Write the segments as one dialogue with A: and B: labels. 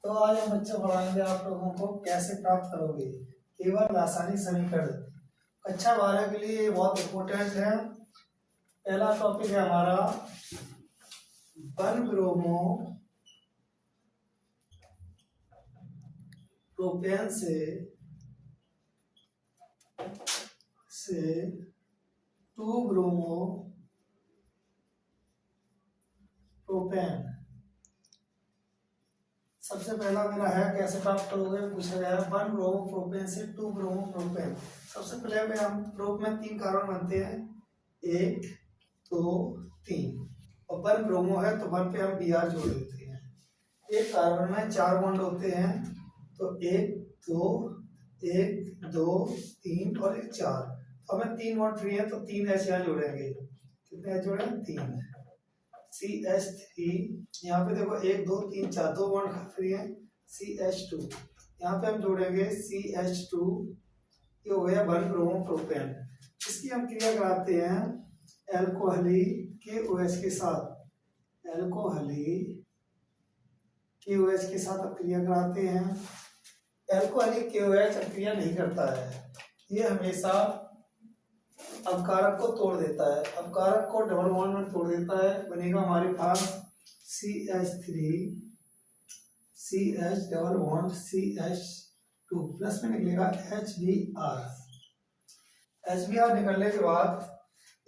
A: तो आज हम बच्चों पढ़ाएंगे आप लोगों को कैसे प्राप्त करोगे केवल रासायनिक समीकरण। कक्षा 12 के लिए बहुत इम्पोर्टेंट है। पहला टॉपिक है हमारा वन ब्रोमो प्रोपेन से टू ब्रोमो प्रोपेन। सबसे पहला मेरा है कैसे प्राप्त करोगे, पूछा गया है वन ब्रोमो प्रोपेन से टू ब्रोमो प्रोपेन। सबसे पहले में हम प्रोप में 3 कार्बन बनते हैं, 1 2 3, और वन ब्रोमो है तो वन पे हम Br जोड़ देते हैं। एक कार्बन में 4 बॉन्ड होते हैं, तो 1 2 1 2 3 और 1 4, तो हमें 3 बॉन्ड फ्री है तो 3 H यहाँ जोड़ेंगे। कितने H जोड़े? 3 CH3। यहाँ पे देखो 1 2 3 4 2 बॉन्ड फ्री है, CH2। यहाँ पे हम जोड़ेंगे CH2, ये हो गया वन ब्रोमो प्रोपेन। इसकी हम क्रिया कराते हैं एल्कोहली KOH के साथ। एल्कोहली KOH के साथ अब क्रिया कराते हैं। एल्कोहली KOH क्रिया नहीं करता है, ये हमेशा अपकारक को तोड़ देता है, अपकारक को डबल बॉन्ड में तोड़ देता है। बनेगा हमारे पास CH3 CH double bond CH2 plus में निकलेगा HBr। HBr निकलने के बाद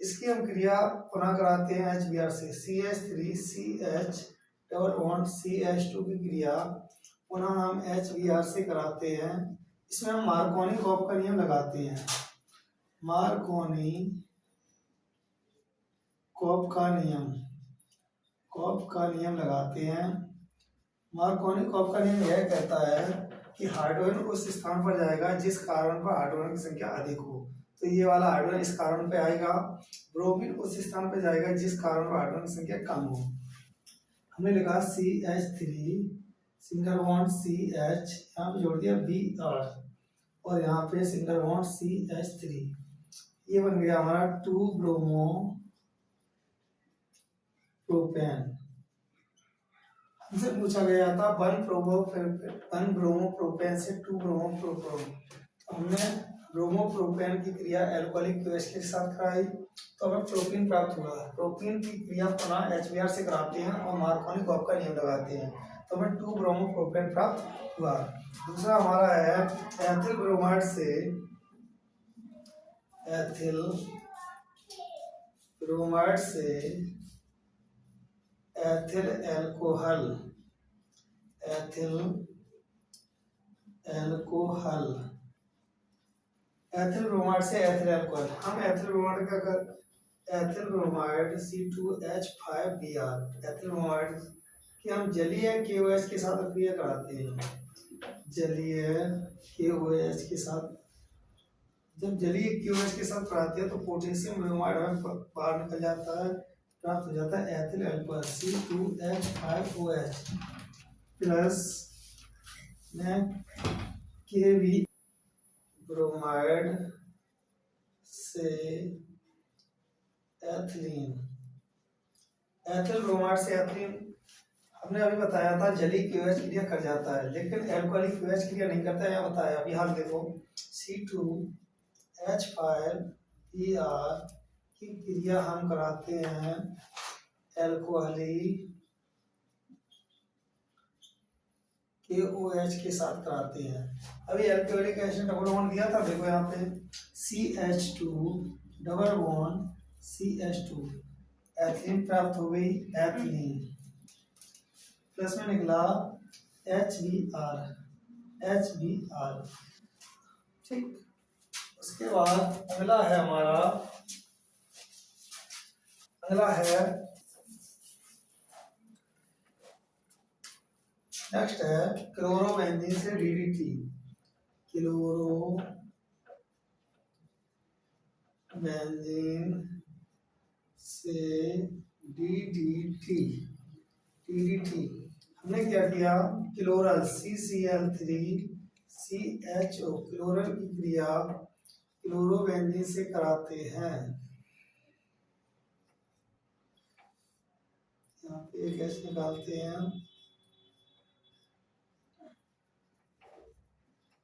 A: इसकी हम क्रिया पुनः कराते हैं HBr से। CH3 CH double bond CH2 की क्रिया पुनः हम HBr से कराते हैं। इसमें हम मार्कोनी कॉप का नियम लगाते हैं। मार्कोनी कॉप का नियम लगाते हैं। मार्कोनी कॉप का नियम यह कहता है कि हाइड्रोजन उस स्थान पर जाएगा जिस कार्बन पर हाइड्रोजन की संख्या अधिक हो, तो ये वाला हाइड्रोजन इस कार्बन पे आएगा। ब्रोमीन उस स्थान पर जाएगा जिस कार्बन पर हाइड्रोजन की संख्या कम हो। हमने लिखा CH3 सिंगल बॉन्ड CH, यहाँ पे जोड़ दिया Br और यहाँ पे सिंगल बॉन्ड CH3। ये बन गया हमारा टू ब्रोमो प्रोपेन। हमसे पूछा गया था वन ब्रोमो प्रोपेन से टू ब्रोमो प्रोपेन। हमने ब्रोमो प्रोपेन की क्रिया एल्कोहलिक KOH के साथ कराई तो हमें प्रोपीन प्राप्त हुआ। प्रोपीन की क्रिया पुनः HBr से कराते हैं और मार्कोनी कॉप का नियम लगाते हैं, तो हमें टू ब्रोमो प्रोपेन प्राप्त हुआ। दूसरा हमारा है एथिल ब्रोमाइड से एथिल ब्रोमाइड से ethyl alcohol. Ethyl alcohol, ethyl bromide से एथिल एल्कोहल। हम एथिल ब्रोमाइड का ethyl bromide C2H5Br, ethyl bromide की हम जलीय KOH के साथ क्रिया कराते हैं। जलीय KOH के साथ, जब जलीय KOH के साथ कराते हैं तो पोटेशियम ब्रोमाइड हमें बाहर निकल जाता है, प्राप्त हो जाता है एथिल एल्कोहल C2H5OH प्लस में KB ब्रोमाइड से एथिलीन। एथिल ब्रोमाइड से एथिलीन हमने अभी बताया था जलीय KOH क्रिया कर जाता है, लेकिन एल्कोहलिक KOH क्रिया नहीं करता है। यहाँ बताया अभी हाल देखो C2H5Br की क्रिया हम कराते हैं एल्कोहलिक KOH के साथ कराते हैं। अभी एल्कोहलिक एसिड डबल बॉन्ड दिया था, देखो यहाँ पे CH2 double bond CH2, ethylene प्राप्त हो गई, एथिलीन प्लस में निकला HBr। ठीक, उसके बाद अगला है हमारा, अगला है नेक्स्ट है क्लोरोबेंजीन से DDT। क्लोरोबेंजीन से DDT। हमने क्या किया, क्लोरल CCl3 CHO, क्लोरल की क्रिया क्लोरोबेंजीन से कराते हैं। यहाँ पे एक गैस निकालते हैं,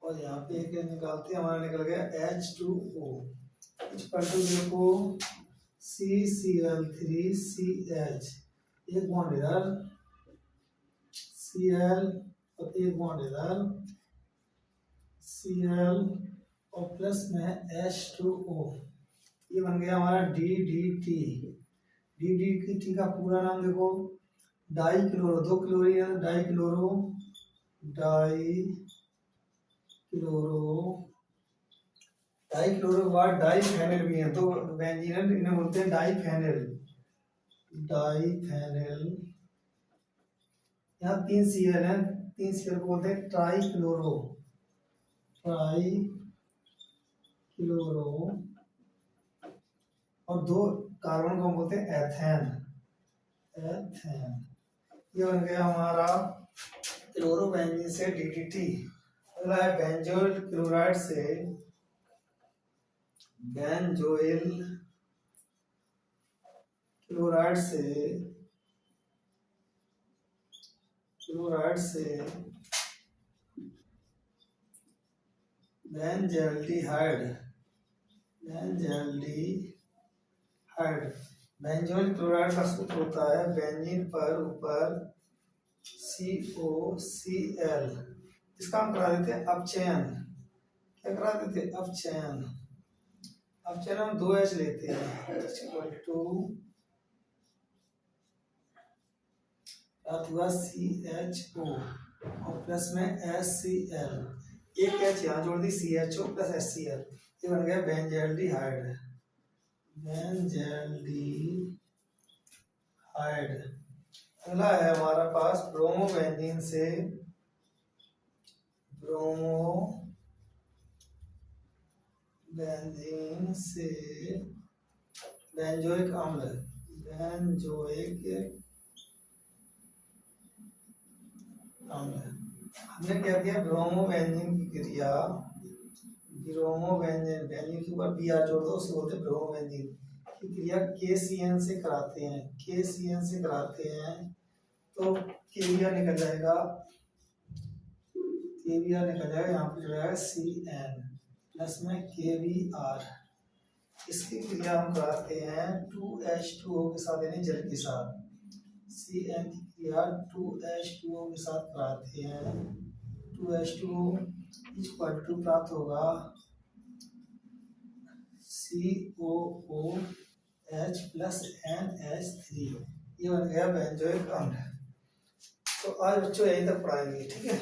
A: और यहाँ पे एक निकालते हैं, हमारा निकल गया H2O इक्वल टू देखो CCl3CH, एक बॉन्ड इधर Cl और एक बॉन्ड इधर Cl और प्लस में H2O, ये बन गया हमारा DDT। DDT का पूरा नाम देखो डाई क्लोरो, दो chlorine die chloro, die chloro के बाद डाई फेनिल भी है, तो बेंजीन इन्हें बोलते हैं डाई फेनिल। यहाँ 3 Cl है, 3 Cl को बोलते हैं ट्राई क्लोरो, और 2 कार्बन को बोलते हैं एथेन। ये बन गया हमारा क्लोरोबेंजीन से DDT। अगला है बेंजोइल क्लोराइड से बेंजल्डिहाइड। बेंजोइल क्लोराइड का सूत्र होता है बेंजीन पर ऊपर COCl, इसका हम करा देते हैं अपचयन। क्या करा देते हैं? अपचयन। अपचयन हम 2H लेते हैं इक्वल टू हुआ CHO और प्लस में HCl, एक H यहाँ जोड़ दी CHO प्लस HCl, ये बन गया बेंजल्डिहाइड। अगला है हमारा पास ब्रोमोबेंजीन से बेंजोइक अम्ल। हमने क्या किया, ब्रोमोबेंजीन की क्रिया, बेंजीन के ऊपर Br जोड़ दो, उसे बोलते हैं ब्रोमोबेंजीन की क्रिया KCN से कराते हैं, तो KBr निकल जाएगा, यहाँ पे जो है CN प्लस में KBr। इसकी क्रिया हम कराते हैं 2H2O के साथ, यानी जल के साथ। CN की क्रिया 2H2O के साथ कराते हैं, 2H2O इक्वल टू प्राप्त होगा COOH प्लस NH3, ये बन गया बेंजोइक अम्ल। तो आज बच्चों यहीं तक पढ़ाएंगे, ठीक है।